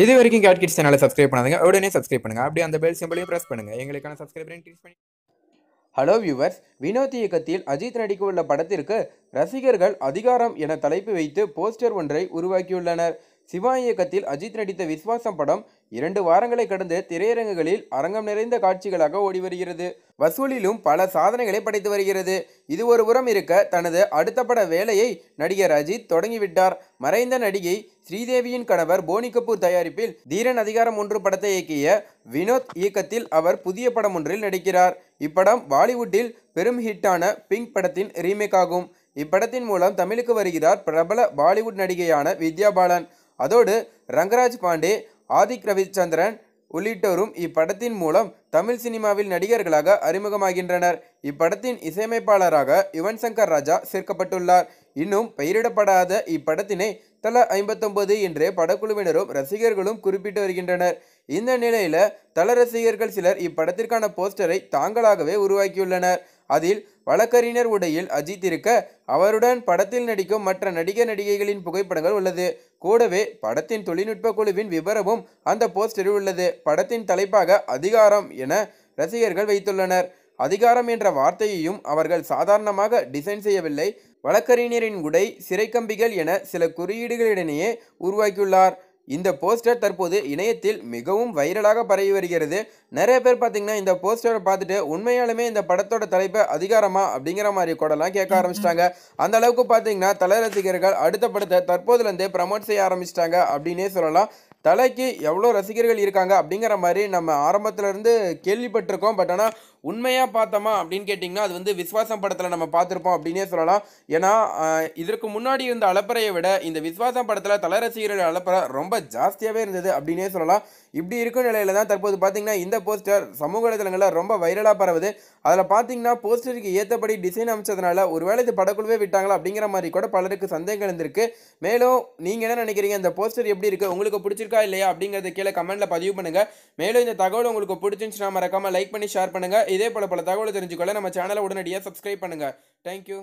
இது வரைக்கும் gate kids சேனலை சப்ஸ்கிரைப் பண்ணாதீங்க, உடனே சப்ஸ்கிரைப் பண்ணுங்க. அப்படியே அந்த பெல் சிம்பளையும் பிரஸ் பண்ணுங்க. எங்களுக்கான சப்ஸ்கிரைபரை இன்க்ரீஸ் பண்ணி. ஹலோ வியூவர்ஸ், வினோத் இயக்கத்தில் அஜித் நடிக்க உள்ள படத்திற்கு ரசிகர்கள் அதிகாரம் என தலைப்பு வைத்து போஸ்டர் ஒன்றை உருவாக்கியுள்ளனர். சிவா இயக்கத்தில் அஜித் நடித்த விஸ்வாசம் படம் 2 வாரங்களை கடந்து திரையரங்குகளில் அரங்கம் நிறைந்த காட்சிகளாக ஓடி வருகிறது. வசூலிலும் பல சாதனைகளை படைத்து வருகிறது. இது ஒரு புறம் இருக்க, தனது அடுத்த பட வேலையை நடிகர் அஜித் தொடங்கிவிட்டார். மறைந்த நடிகை ஸ்ரீதேவியின் கணவர் போனி கபூர் தயாரிப்பில் தீரன் அதிகாரம் 1 படத்தை இயக்கிய வினோத் இயக்கத்தில் அவர் புதிய படம் ஒன்றில் நடிக்கிறார். இப்படம் பாலிவுட்டில் பெரும் ஹிட்டான பிங்க் படத்தின் ரீமேக் ஆகும். இப்படத்தின் மூலம் தமிழுக்கு வருகிறார் பிரபல பாலிவுட் நடிகையான வித்யா பாலன். அதோடு ரங்கராஜ் பாண்டே, ஆதிக் ரவிச்சந்திரன் உள்ளிட்டோரும் இப்படத்தின் மூலம் தமிழ் சினிமாவில் நடிகர்களாக அறிமுகமாகின்றனர். இப்படத்தின் இசையமைப்பாளராக யுவன் சங்கர் ராஜா சேர்க்கப்பட்டுள்ளார். இன்னும் பெயரிடப்படாத இப்படத்தினை தல 59 என்று படக்குழுவினரும் ரசிகர்களும் குறிப்பிட்டு வருகின்றனர். இந்த நிலையில தல ரசிகர்கள் சிலர் இப்படத்திற்கான போஸ்டரை தாங்களாகவே உருவாக்கியுள்ளனர். அதில் வழக்கறிஞர் உடையில் அஜித் இருக்க, அவருடன் படத்தில் நடிக்கும் மற்ற நடிகர் நடிகைகளின் புகைப்படங்கள் உள்ளது. கூடவே படத்தின் தொழில்நுட்ப குழுவின் விவரமும் அந்த போஸ்டரில் உள்ளது. படத்தின் தலைப்பாக அதிகாரம் என ரசிகர்கள் வைத்துள்ளனர். அதிகாரம் என்ற வார்த்தையையும் அவர்கள் சாதாரணமாக டிசைன் செய்யவில்லை. வழக்கறிஞரின் உடை, சிறைக்கம்பிகள் என சில குறியீடுகளிடையே உருவாக்கியுள்ளார். இந்த போஸ்டர் தற்போது இணையத்தில் மிகவும் வைரலாக பரவி வருகிறது. நிறைய பேர் பார்த்தீங்கன்னா இந்த போஸ்டரை பார்த்துட்டு உண்மையாலுமே இந்த படத்தோட தலைப்பை அதிகாரமா அப்படிங்கிற மாதிரி கூடலாம் கேட்க ஆரம்பிச்சிட்டாங்க. அந்த அளவுக்கு பார்த்தீங்கன்னா தல ரசிகர்கள் அடுத்த படத்தை தற்போதுலேருந்தே ப்ரமோட் செய்ய ஆரம்பிச்சிட்டாங்க அப்படின்னே சொல்லலாம். தலைக்கு எவ்வளோ ரசிகர்கள் இருக்காங்க அப்படிங்கிற மாதிரி நம்ம ஆரம்பத்திலேருந்து கேள்விப்பட்டிருக்கோம். பட் ஆனால் உண்மையாக பார்த்தோமா அப்படின்னு கேட்டிங்கன்னா அது வந்து விஸ்வாசம் படத்தில் நம்ம பார்த்துருப்போம் அப்படின்னே சொல்லலாம். ஏன்னா இதற்கு முன்னாடி இருந்த அலப்பறையை விட இந்த விஸ்வாசம் படத்தில் தல ரசிகர்கள் அலப்பறை ரொம்ப ஜாஸ்தியாகவே இருந்தது அப்படின்னே சொல்லலாம். இப்படி இருக்கும் நிலையில தான் தற்போது பார்த்தீங்கன்னா இந்த போஸ்டர் சமூக வலைதளங்களில் ரொம்ப வைரலாக பரவுது. அதில் பார்த்தீங்கன்னா போஸ்டருக்கு ஏற்றபடி டிசைன் அமைச்சதுனால ஒருவேளை இது படக்குழுவே விட்டாங்களா அப்படிங்கிற மாதிரி கூட பலருக்கு சந்தேகம் இருந்திருக்கு. மேலும் நீங்கள் என்ன நினைக்கிறீங்க? இந்த போஸ்டர் எப்படி இருக்குது, உங்களுக்கு பிடிச்சிருக்கா இல்லையா அப்படிங்கிறத கீழே கமெண்ட்டில் பதிவு பண்ணுங்கள். மேலும் இந்த தகவல் உங்களுக்கு பிடிச்சிருந்துச்சுன்னா மறக்காமல் லைக் பண்ணி ஷேர் பண்ணுங்கள். இதே போல பல தகவலை தெரிஞ்சுக்கொள்ள நம்ம சேனலை உடனடியாக சப்ஸ்கிரைப் பண்ணுங்கள். தேங்க்யூ.